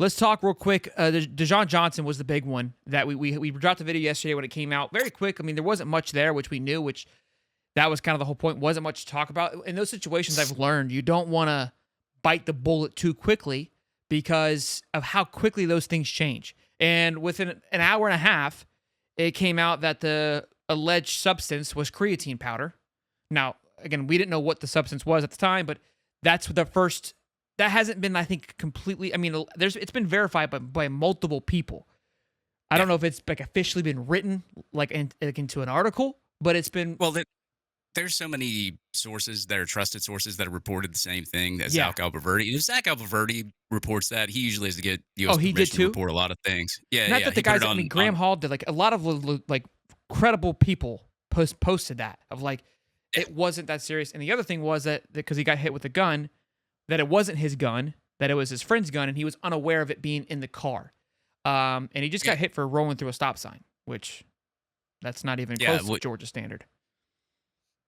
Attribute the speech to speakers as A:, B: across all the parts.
A: let's talk real quick. Dijon Johnson was the big one that we dropped the video yesterday when it came out. Very quick. I mean, there wasn't much there, which we knew, which that was kind of the whole point. Wasn't much to talk about. In those situations, I've learned you don't want to bite the bullet too quickly because of how quickly those things change. And within an hour and a half, it came out that the alleged substance was creatine powder. Now, again, we didn't know what the substance was at the time, but that's the first. That hasn't been, I think, completely. I mean, it's been verified by multiple people. I don't know if it's like officially been written into an article, but it's been.
B: Well, there's so many sources that are trusted sources that have reported the same thing as
A: Yeah.
B: Zach Alberverdi. If Zach Alberverdi reports that, he usually has to get U.S.
A: Oh, he did
B: permission to
A: too.
B: report a lot of things. Yeah,
A: Not
B: yeah.
A: that the
B: He put
A: guys.
B: it
A: I mean,
B: on.
A: Graham Hall did like a lot of like credible people posted that of like it wasn't that serious. And the other thing was that because he got hit with a gun, that it wasn't his gun, that it was his friend's gun, and he was unaware of it being in the car. And he just
B: Yeah,
A: got hit for rolling through a stop sign, which that's not even
B: yeah.
A: close to Georgia standard.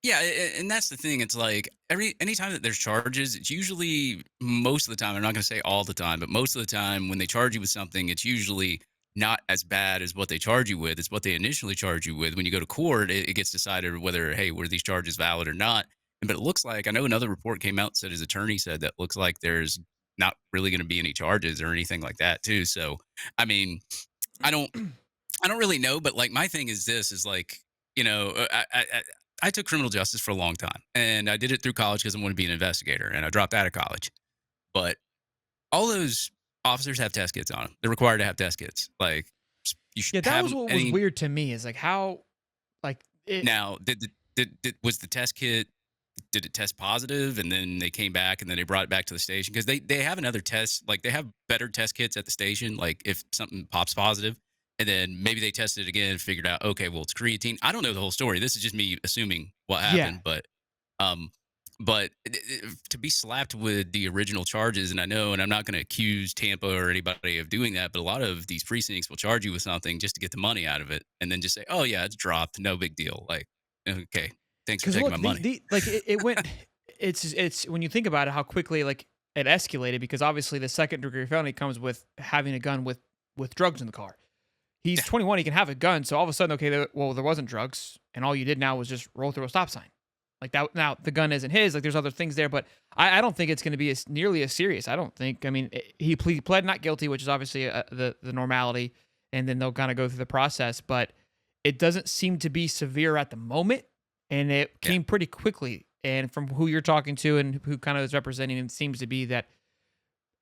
B: Yeah, and that's the thing. It's like anytime that there's charges, it's usually most of the time. I'm not going to say all the time, but most of the time when they charge you with something, it's usually not as bad as what they charge you with. It's what they initially charge you with. When you go to court, it gets decided whether hey, were these charges valid or not. But it looks like I know another report came out said his attorney said that looks like there's not really going to be any charges or anything like that too. So I mean, I don't I don't really know, but like my thing is this is like, I took criminal justice for a long time and I did it through college because I wanted to be an investigator and I dropped out of college. But all those officers have test kits on them. They're required to have test kits. Like you should
A: Yeah, that
B: have
A: was what was
B: any.
A: weird to me. Is like how like it.
B: Now, was the test kit, did it test positive and then they came back and then they brought it back to the station? Because they have another test, like they have better test kits at the station, like if something pops positive, and then maybe they tested it again and figured out, okay, well, it's creatine. I don't know the whole story. This is just me assuming what
A: Yeah,
B: happened, um, but to be slapped with the original charges, and I know, and I'm not going to accuse Tampa or anybody of doing that, but a lot of these precincts will charge you with something just to get the money out of it, and then just say, "Oh yeah, it's dropped, no big deal." Like, okay, thanks for
A: because
B: taking my
A: look,
B: money.
A: the like it went. It's when you think about it, how quickly like it escalated because obviously the second degree felony comes with having a gun with drugs in the car. He's
B: Yeah,
A: 21, he can have a gun, so all of a sudden, okay, there wasn't drugs, and all you did now was just roll through a stop sign. Like that. Now the gun isn't his. Like there's other things there, but I don't think it's going to be nearly as serious. I don't think. I mean, he pled not guilty, which is obviously the normality, and then they'll kind of go through the process. But it doesn't seem to be severe at the moment, and it
B: yeah,
A: came pretty quickly. And from who you're talking to and who kind of is representing him, seems to be that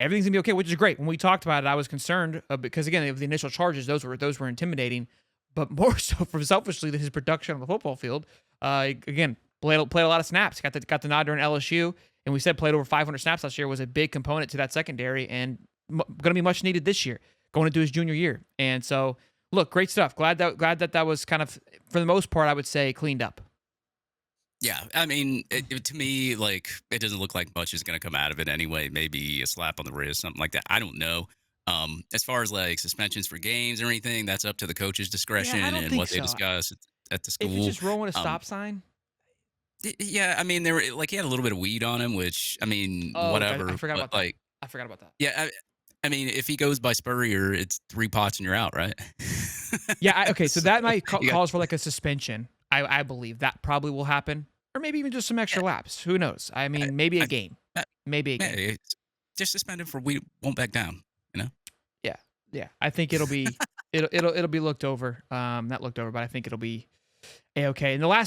A: everything's gonna be okay, which is great. When we talked about it, I was concerned because again, of the initial charges, those were intimidating, but more so from selfishly his production on the football field. Again, played a lot of snaps, got the nod during LSU, and we said played over 500 snaps last year, was a big component to that secondary, and going to be much needed this year, going into his junior year. And so, look, great stuff. Glad that was kind of for the most part, I would say, cleaned up.
B: yeah. I mean, to me, like it doesn't look like much is going to come out of it anyway. Maybe a slap on the wrist, something like that. I don't know. As far as like suspensions for games or anything, that's up to the coach's
A: Yeah, I
B: discretion
A: don't
B: and
A: think
B: what they
A: so.
B: discuss at the
A: If it's
B: school.
A: just rolling a
B: Um,
A: stop sign,
B: yeah, I mean, there were like he had a little bit of weed on him, which I mean,
A: oh, I
B: whatever.
A: forgot
B: But
A: about that.
B: like,
A: I forgot about that.
B: yeah, I mean, if he goes by Spurrier, it's 3 pots and you're out, right?
A: Yeah, okay, so
B: So
A: that might
B: you got
A: calls for like a suspension. I believe that probably will happen, or maybe even just some
B: yeah,
A: extra laps. Who knows? I
B: I,
A: mean, maybe a
B: I,
A: game,
B: I,
A: maybe a
B: yeah,
A: game.
B: just suspend him for we won't back down. You know?
A: Yeah, yeah. I think it'll be looked over. Not looked over, but I think it'll be a okay. And the last